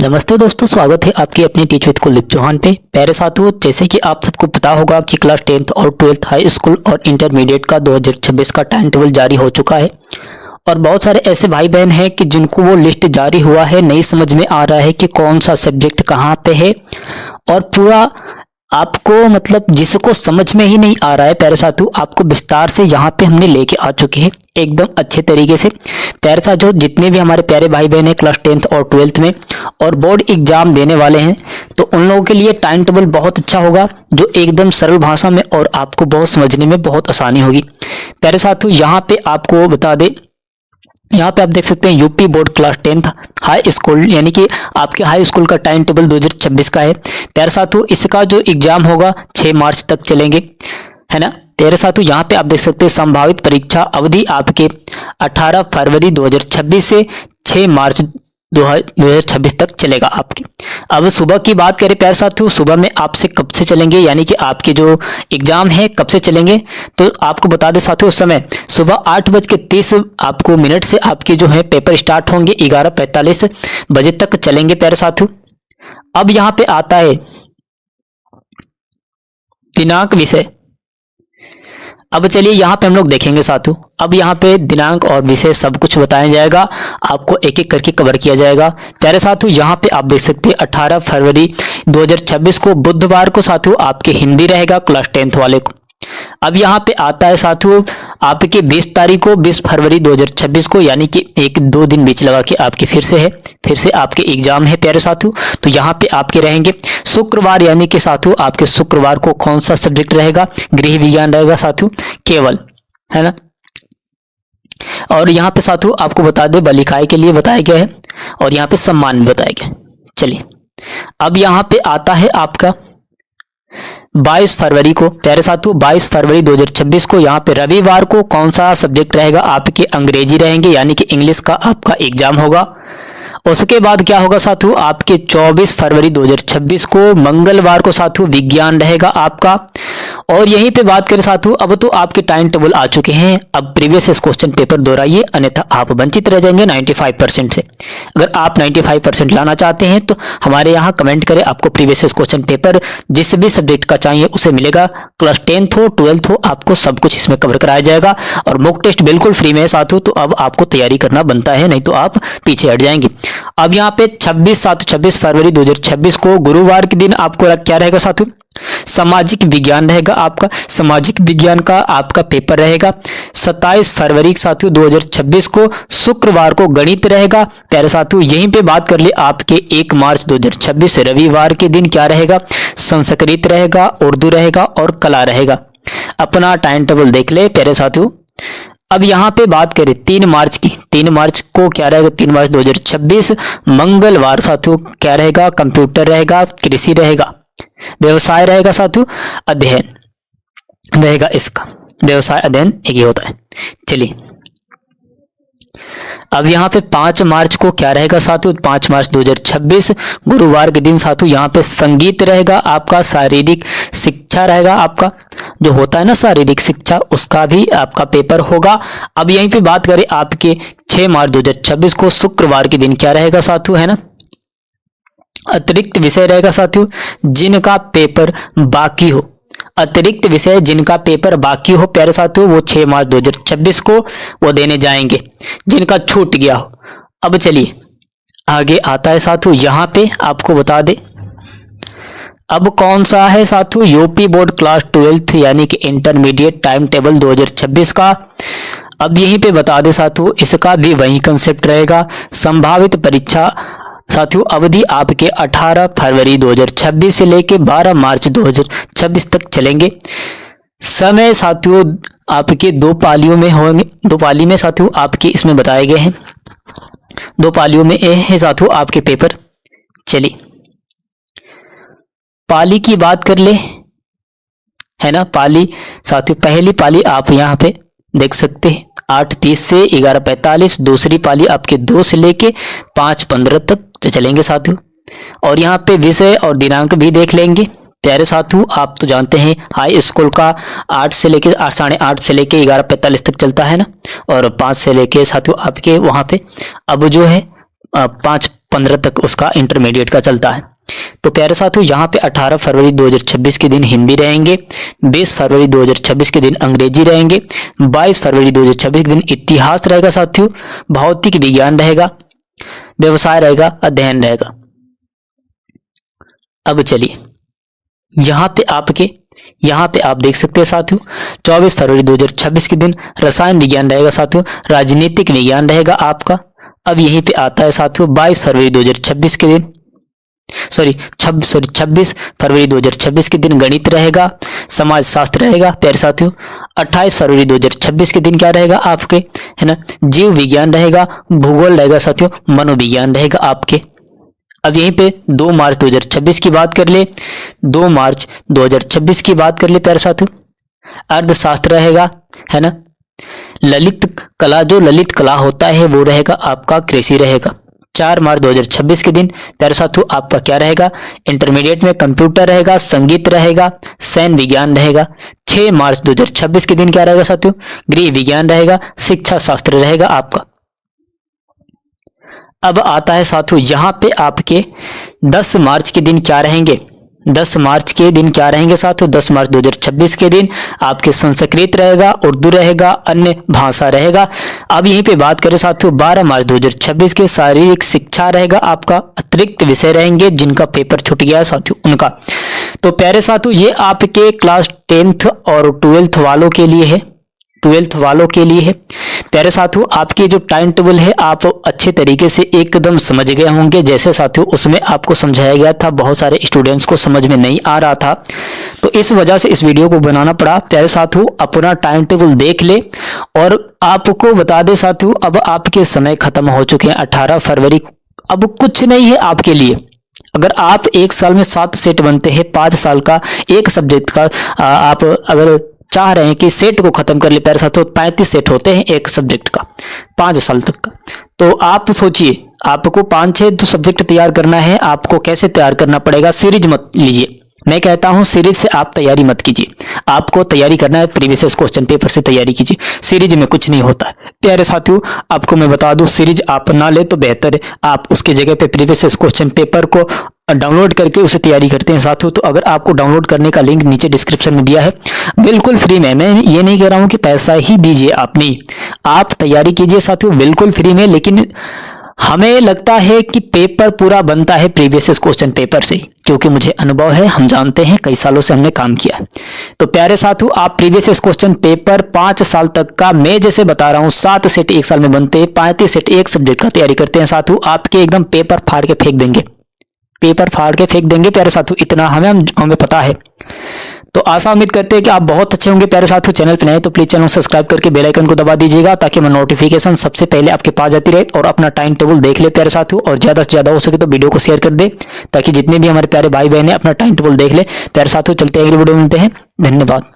नमस्ते दोस्तों, स्वागत है आपके अपने टीच विद कुलदीप चौहान पे। प्यारे साथियों, जैसे कि आप सबको पता होगा कि क्लास 10th और 12th हाई स्कूल और इंटरमीडिएट का 2026 का टाइम टेबल जारी हो चुका है और बहुत सारे ऐसे भाई बहन हैं कि जिनको वो लिस्ट जारी हुआ है, नहीं समझ में आ रहा है कि कौन सा सब्जेक्ट कहाँ पे है और पूरा आपको मतलब जिसको समझ में ही नहीं आ रहा है। प्यारे साथियों, आपको विस्तार से यहाँ पे हमने लेके आ चुके हैं एकदम अच्छे तरीके से। प्यारे साथियों, जितने भी हमारे प्यारे भाई बहन हैं क्लास 10th और 12th में और बोर्ड एग्जाम देने वाले हैं, तो उन लोगों के लिए टाइम टेबल बहुत अच्छा होगा, जो एकदम सरल भाषा में और आपको बहुत समझने में बहुत आसानी होगी। प्यारे साथियों, यहाँ पे आपको बता दें, यहाँ पे आप देख सकते हैं UP board class 10th high school, यानी कि आपके हाई स्कूल का टाइम टेबल 2026 का है। प्यारे साथियों, इसका जो एग्जाम होगा 6 मार्च तक चलेंगे, है ना। प्यारे साथियों, यहाँ पे आप देख सकते हैं संभावित परीक्षा अवधि आपके 18 फरवरी 2026 से 6 मार्च 2026 तक चलेगा आपकी। अब सुबह की बात करें प्यारे साथियों, सुबह में आपसे कब से चलेंगे, यानी कि आपके जो एग्जाम है कब से चलेंगे, तो आपको बता दें साथियों, उस समय सुबह 8:30 आपको मिनट से आपके जो है पेपर स्टार्ट होंगे, 11:45 बजे तक चलेंगे प्यारे साथियों। अब यहाँ पे आता है दिनांक विषय। अब चलिए यहाँ पे हम लोग देखेंगे साथियों, अब यहाँ पे दिनांक और विषय सब कुछ बताया जाएगा, आपको एक एक करके कवर किया जाएगा। प्यारे साथियों, यहाँ पे आप देख सकते हैं 18 फरवरी 2026 को बुधवार को साथियों आपके हिंदी रहेगा क्लास 10th वाले को। अब यहाँ पे आता है साथियों आपके 20 तारीख को 20 फरवरी 2026 को, यानी कि 1-2 दिन बीच लगा के आपके फिर से आपके एग्जाम है प्यारे साथियों। तो यहाँ पे आपके रहेंगे शुक्रवार, यानी कि साथियों आपके शुक्रवार को कौन सा सब्जेक्ट रहेगा, गृह विज्ञान रहेगा साथियों केवल, है ना। और यहाँ पे साथियों आपको बता दें बलिकाएं के लिए बताया गया है और यहाँ पे सम्मान भी बताया गया है। चलिए अब यहाँ पे आता है आपका 22 फरवरी को। प्यारे साथियों, 22 फरवरी 2026 को यहाँ पे रविवार को कौन सा सब्जेक्ट रहेगा, आपके अंग्रेजी रहेंगे, यानी कि इंग्लिश का आपका एग्जाम होगा। उसके बाद क्या होगा साथियों, आपके 24 फरवरी 2026 को मंगलवार को साथियों विज्ञान रहेगा आपका। और यहीं पे बात करें साथियों, अब तो आपके टाइम टेबल आ चुके हैं, अब प्रीवियस क्वेश्चन पेपर दोहराइए, अन्यथा आप वंचित रह जाएंगे 95% से। अगर आप 95% लाना चाहते हैं तो हमारे यहाँ कमेंट करें, आपको प्रीवियस क्वेश्चन पेपर जिस भी सब्जेक्ट का चाहिए उसे मिलेगा। क्लास 10th हो 12th हो, आपको सब कुछ इसमें कवर कराया जाएगा और मॉक टेस्ट बिल्कुल फ्री में है साथियों। तो अब आपको तैयारी करना बनता है, नहीं तो आप पीछे हट जाएंगे। अब यहाँ पे 26 फरवरी 2026 को गुरुवार के दिन आपको क्या रहेगा साथियों, सामाजिक विज्ञान रहेगा आपका। सामाजिक विज्ञान का आपका पेपर रहेगा 27 फरवरी साथियों 2026 को शुक्रवार को गणित रहेगा। प्यारे साथियों, यहीं पे बात कर ले आपके 1 मार्च 2026 रविवार के दिन क्या रहेगा, संस्कृत रहेगा, उर्दू रहेगा और कला रहेगा। अपना टाइम टेबल देख ले प्यारे साथियों। अब यहाँ पे बात करें 3 मार्च की, 3 मार्च को क्या रहेगा, 3 मार्च 2026 मंगलवार साथियों क्या रहेगा, कंप्यूटर रहेगा, कृषि रहेगा, व्यवसाय रहेगा साथियों, अध्ययन रहेगा, इसका व्यवसाय अध्ययन एक ही होता है। चलिए अब यहाँ पे 5 मार्च को क्या रहेगा साथियों, 5 मार्च 2026 गुरुवार के दिन साथियों यहाँ पे संगीत रहेगा आपका, शारीरिक शिक्षा रहेगा आपका, जो होता है ना शारीरिक शिक्षा, उसका भी आपका पेपर होगा। अब यहीं पे बात करें आपके 6 मार्च 2026 को शुक्रवार के दिन क्या रहेगा साथियों, है ना, अतिरिक्त विषय रहेगा साथियों, जिनका पेपर बाकी हो, अतिरिक्त विषय जिनका पेपर बाकी हो प्यारे साथियों, वो 6 मार्च 2026 को वो देने जाएंगे, जिनका छूट गया हो। अब चलिए आगे आता है साथियों, यहाँ पे आपको बता दे अब कौन सा है साथियों, यूपी बोर्ड क्लास 12th यानी कि इंटरमीडिएट टाइम टेबल 2026 का। अब यहीं पे बता दे साथियों, इसका भी वही कंसेप्ट रहेगा। संभावित परीक्षा साथियों अवधि आपके 18 फरवरी 2026 से लेके 12 मार्च 2026 तक चलेंगे। समय साथियों आपके 2 पालियों में होंगे, 2 पाली में साथियों आपके इसमें बताए गए हैं, 2 पालियों में है साथियों आपके पेपर। चलिए पाली की बात कर ले, है ना, पाली साथियों पहली पाली आप यहाँ पे देख सकते हैं 8:30 से 11:45, दूसरी पाली आपके 2 से लेके 5:15 तक चलेंगे साथियों। और यहाँ पे विषय और दिनांक भी देख लेंगे प्यारे साथियों। आप तो जानते हैं हाई स्कूल का 8 से लेके 8:30 से लेके 11:45 तक चलता है ना, और 5 से लेके साथियों आपके वहाँ पे अब जो है 5 15 तक उसका इंटरमीडिएट का चलता है। तो प्यारे साथियों यहाँ पे 18 फरवरी 2026 के दिन हिंदी रहेंगे, 20 फरवरी 2026 के दिन अंग्रेजी रहेंगे, 22 फरवरी 2026 के दिन इतिहास रहेगा साथियों, भौतिक विज्ञान रहेगा, व्यवसाय रहेगा, अध्ययन रहेगा। अब चलिए यहाँ पे आप देख सकते हैं साथियों 24 फरवरी 2026 के दिन रसायन विज्ञान रहेगा साथियों, राजनीतिक विज्ञान रहेगा आपका। अब यहीं पे आता है साथियों 22 फरवरी 2026 के दिन 26 फरवरी 2026 के दिन गणित रहेगा, समाज शास्त्र रहेगा प्यारे साथियों। 28 फरवरी 2026 के दिन क्या रहेगा आपके, है ना, जीव विज्ञान रहेगा, भूगोल रहेगा साथियों, मनोविज्ञान रहेगा आपके। अब यहीं पे 2 मार्च 2026 की बात कर ले, 2 मार्च 2026 की बात कर ले प्यारे साथियों, अर्थशास्त्र रहेगा, है ना, ललित कला, जो ललित कला होता है वो रहेगा आपका, कृषि रहेगा। 4 मार्च 2026 के दिन प्यारे साथियों आपका क्या रहेगा, इंटरमीडिएट में कंप्यूटर रहेगा, संगीत रहेगा, सैन्य विज्ञान रहेगा। 6 मार्च 2026 के दिन क्या रहेगा साथियों, गृह विज्ञान रहेगा, शिक्षा शास्त्र रहेगा आपका। अब आता है साथियों यहाँ पे आपके 10 मार्च के दिन क्या रहेंगे, 10 मार्च के दिन क्या रहेंगे साथियों, 10 मार्च 2026 के दिन आपके संस्कृत रहेगा, उर्दू रहेगा, अन्य भाषा रहेगा। अब यहीं पे बात करें साथियों 12 मार्च 2026 के शारीरिक शिक्षा रहेगा आपका, अतिरिक्त विषय रहेंगे जिनका पेपर छूट गया है साथियों उनका। तो प्यारे साथियों ये आपके क्लास 10th और 12th वालों के लिए है, 12th वालों के लिए है। प्यारे साथियों आपकी जो टाइम टेबल है आप अच्छे तरीके से एकदम समझ गए होंगे, जैसे साथियों उसमें आपको समझाया गया था, बहुत सारे स्टूडेंट्स को समझ में नहीं आ रहा था, तो इस वजह से इस वीडियो को बनाना पड़ा। प्यारे साथियों अपना टाइम टेबल देख ले, और आपको बता दे साथियों अब आपके समय खत्म हो चुके हैं 18 फरवरी, अब कुछ नहीं है आपके लिए। अगर आप एक साल में 7 सेट बनते हैं, 5 साल का एक सब्जेक्ट का आप अगर चाह रहे हैं कि सेट को खत्म कर ले प्यारे साथियों, 35 सेट होते हैं एक सब्जेक्ट का 5 साल तक का। तो आप सोचिए आपको 5-6 सब्जेक्ट तैयार करना है, आपको कैसे तैयार करना पड़ेगा। सीरीज मत लीजिए, मैं कहता हूं सीरीज से आप तैयारी मत कीजिए, आपको तैयारी करना है प्रीवियस क्वेश्चन पेपर से तैयारी कीजिए। सीरीज में कुछ नहीं होता है प्यारे साथियों, आपको मैं बता दूं सीरीज आप ना ले तो बेहतर है, आप उसके जगह पे प्रीवियस क्वेश्चन पेपर को डाउनलोड करके उसे तैयारी करते हैं साथियों। तो अगर आपको डाउनलोड करने का लिंक नीचे डिस्क्रिप्शन में दिया है, बिल्कुल फ्री में, मैं ये नहीं कह रहा हूं कि पैसा ही दीजिए, आप नहीं, आप तैयारी कीजिए साथियों बिल्कुल फ्री में। लेकिन हमें लगता है कि पेपर पूरा बनता है प्रीवियस क्वेश्चन पेपर से, क्योंकि मुझे अनुभव है, हम जानते हैं, कई सालों से हमने काम किया है। तो प्यारे साथियों आप प्रीवियस क्वेश्चन पेपर 5 साल तक का, मैं जैसे बता रहा हूं 7 सेट एक साल में बनते हैं, 35 सेट एक सब्जेक्ट का तैयारी करते हैं साथियों, आपके एकदम पेपर फाड़ के फेंक देंगे, पेपर फाड़ के फेंक देंगे प्यारे साथियों, इतना हमें पता है। तो आशा उम्मीद करते हैं कि आप बहुत अच्छे होंगे प्यारे साथियों। चैनल पे नए तो प्लीज चैनल सब्सक्राइब करके बेल आइकन को दबा दीजिएगा, ताकि मैं नोटिफिकेशन सबसे पहले आपके पास जाती रहे। और अपना टाइम टेबल देख ले प्यारे साथियों, और ज्यादा से ज्यादा हो सके तो वीडियो को शेयर कर दे, ताकि जितने भी हमारे प्यारे भाई बहन है अपना टाइम टेबल देख ले प्यारे साथियों। चलते हैं अगले वीडियो में, मिलते हैं, धन्यवाद।